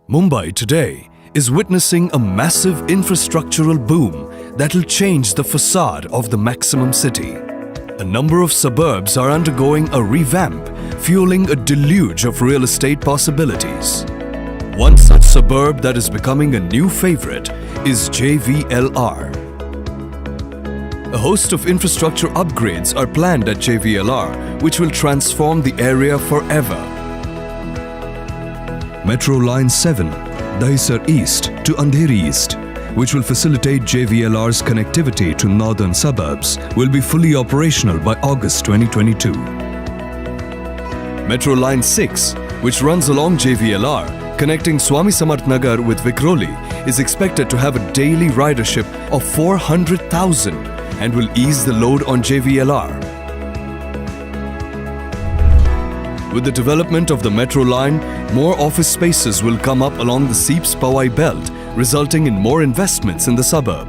Mumbai today is witnessing a massive infrastructural boom that will change the facade of the maximum city. A number of suburbs are undergoing a revamp, fueling a deluge of real estate possibilities. One such suburb that is becoming a new favorite is Jvlr. A host of infrastructure upgrades are planned at Jvlr, which will transform the area forever. Metro Line 7, Dahisar East to Andheri East, which will facilitate Jvlr's connectivity to northern suburbs, will be fully operational by August 2022. Metro Line 6, which runs along Jvlr, connecting Swami Samarth Nagar with Vikhroli, is expected to have a daily ridership of 400,000 and will ease the load on Jvlr. With the development of the metro line, more office spaces will come up along the Seeps Powai belt, resulting in more investments in the suburb.